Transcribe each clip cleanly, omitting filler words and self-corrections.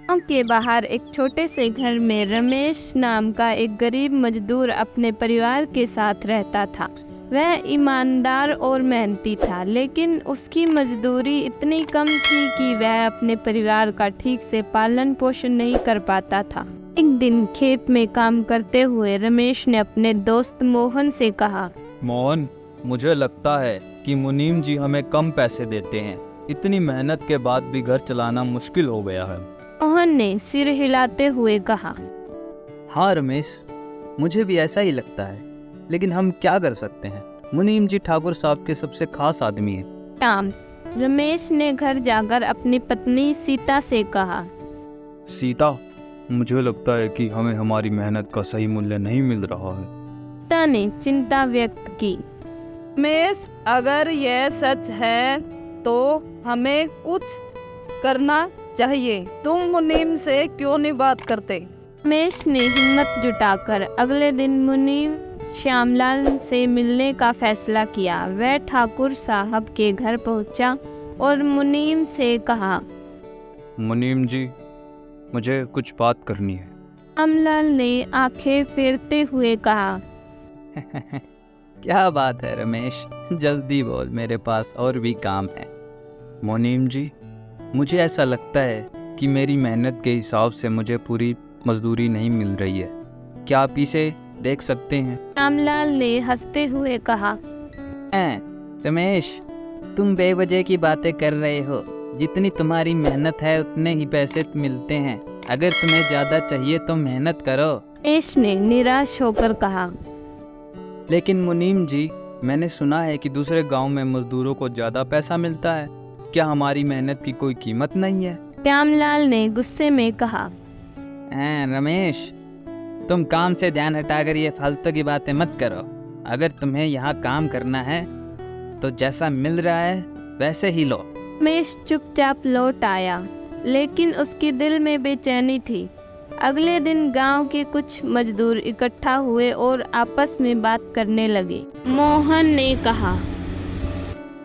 गांव के बाहर एक छोटे से घर में रमेश नाम का एक गरीब मजदूर अपने परिवार के साथ रहता था। वह ईमानदार और मेहनती था, लेकिन उसकी मजदूरी इतनी कम थी कि वह अपने परिवार का ठीक से पालन पोषण नहीं कर पाता था। एक दिन खेत में काम करते हुए रमेश ने अपने दोस्त मोहन से कहा, मोहन, मुझे लगता है कि मुनीम जी हमें कम पैसे देते हैं। इतनी मेहनत के बाद भी घर चलाना मुश्किल हो गया है। मोहन ने सिर हिलाते हुए कहा, हाँ रमेश, मुझे भी ऐसा ही लगता है, लेकिन हम क्या कर सकते हैं। मुनीम जी ठाकुर साहब के सबसे खास आदमी हैं। शाम रमेश ने घर जाकर अपनी पत्नी सीता से कहा, सीता, मुझे लगता है कि हमें हमारी मेहनत का सही मूल्य नहीं मिल रहा है। सीता ने चिंता व्यक्त की। रमेश, अगर यह सच है तो हमें कुछ करना चाहिए। तुम मुनीम से क्यों नहीं बात करते? रमेश ने हिम्मत जुटाकर अगले दिन मुनीम श्यामलाल से मिलने का फैसला किया। वह ठाकुर साहब के घर पहुंचा और मुनीम से कहा, मुनीम जी, मुझे कुछ बात करनी है। श्यामलाल ने आंखें फेरते हुए कहा, क्या बात है रमेश, जल्दी बोल, मेरे पास और भी काम है। मुनीम जी, मुझे ऐसा लगता है कि मेरी मेहनत के हिसाब से मुझे पूरी मजदूरी नहीं मिल रही है। क्या आप इसे देख सकते हैं? श्यामलाल ने हंसते हुए कहा, रमेश, तुम बेवजह की बातें कर रहे हो। जितनी तुम्हारी मेहनत है उतने ही पैसे मिलते हैं। अगर तुम्हें ज़्यादा चाहिए तो मेहनत करो। रमेश ने निराश होकर कहा, लेकिन मुनीम जी, मैंने सुना है कि दूसरे गांव में मजदूरों को ज़्यादा पैसा मिलता है। क्या हमारी मेहनत की कोई कीमत नहीं है? श्यामलाल ने गुस्से में कहा, रमेश, तुम काम से ध्यान हटाकर ये फालतू की बातें मत करो। अगर तुम्हें यहाँ काम करना है तो जैसा मिल रहा है वैसे ही लो। रमेश चुपचाप लौट आया, लेकिन उसके दिल में बेचैनी थी। अगले दिन गांव के कुछ मजदूर इकट्ठा हुए और आपस में बात करने लगे। मोहन ने कहा,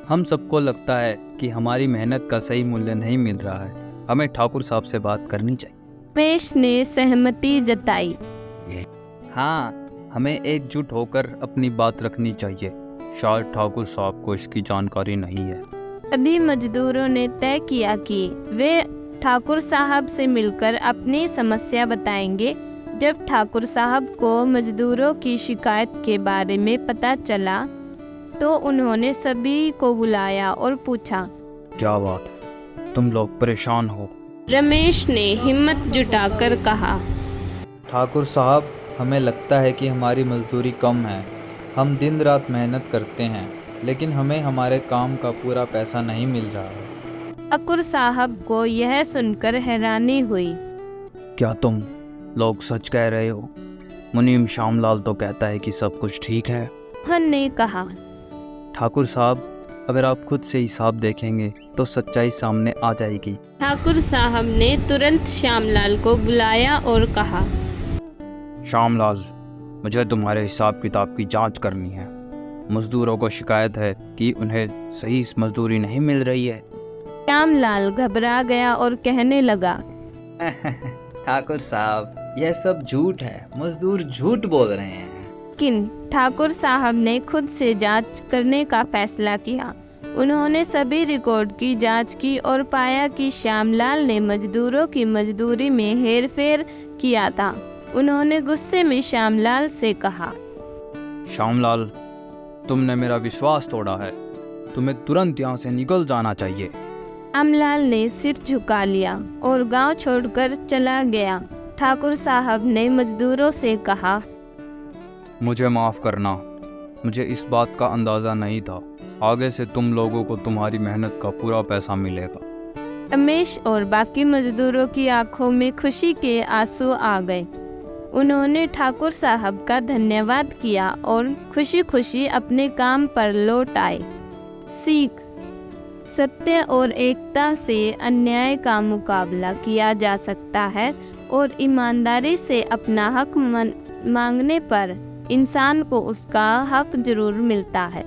हम सबको लगता है कि हमारी मेहनत का सही मूल्य नहीं मिल रहा है। हमें ठाकुर साहब से बात करनी चाहिए। रमेश ने सहमति जताई। हाँ, हमें एकजुट होकर अपनी बात रखनी चाहिए। शायद ठाकुर साहब को इसकी जानकारी नहीं है। सभी मजदूरों ने तय किया कि वे ठाकुर साहब से मिलकर अपनी समस्या बताएंगे। जब ठाकुर साहब को मजदूरों की शिकायत के बारे में पता चला तो उन्होंने सभी को बुलाया और पूछा, क्या बात, तुम लोग परेशान हो? रमेश ने हिम्मत जुटाकर कहा, ठाकुर साहब, हमें लगता है कि हमारी मजदूरी कम है। हम दिन रात मेहनत करते हैं, लेकिन हमें हमारे काम का पूरा पैसा नहीं मिल रहा है। ठाकुर साहब को यह सुनकर हैरानी हुई। क्या तुम लोग सच कह रहे हो? मुनीम श्यामलाल तो कहता है कि सब कुछ ठीक है। मोहन ने कहा, ठाकुर साहब, अगर आप खुद से हिसाब देखेंगे तो सच्चाई सामने आ जाएगी। ठाकुर साहब ने तुरंत श्यामलाल को बुलाया और कहा, श्यामलाल, मुझे तुम्हारे हिसाब किताब की जांच करनी है। मजदूरों को शिकायत है कि उन्हें सही मजदूरी नहीं मिल रही है। श्यामलाल घबरा गया और कहने लगा, ठाकुर साहब, यह सब झूठ है। मजदूर झूठ बोल रहे हैं। लेकिन ठाकुर साहब ने खुद से जांच करने का फैसला किया। उन्होंने सभी रिकॉर्ड की जांच की और पाया कि श्यामलाल ने मजदूरों की मजदूरी में हेरफेर किया था। उन्होंने गुस्से में श्यामलाल से कहा, श्यामलाल, तुमने मेरा विश्वास तोड़ा है। तुम्हें तुरंत यहाँ से निकल जाना चाहिए। श्यामलाल ने सिर झुका लिया और गांव छोड़कर चला गया। ठाकुर साहब ने मजदूरों से कहा, मुझे माफ़ करना, मुझे इस बात का अंदाज़ा नहीं था। आगे से तुम लोगों को तुम्हारी मेहनत का पूरा पैसा मिलेगा। रमेश और बाकी मजदूरों की आंखों में खुशी के आंसू आ गए। उन्होंने ठाकुर साहब का धन्यवाद किया और खुशी खुशी अपने काम पर लौट आए। सीख: सत्य और एकता से अन्याय का मुकाबला किया जा सकता है और ईमानदारी से अपना हक मांगने पर इंसान को उसका हक जरूर मिलता है।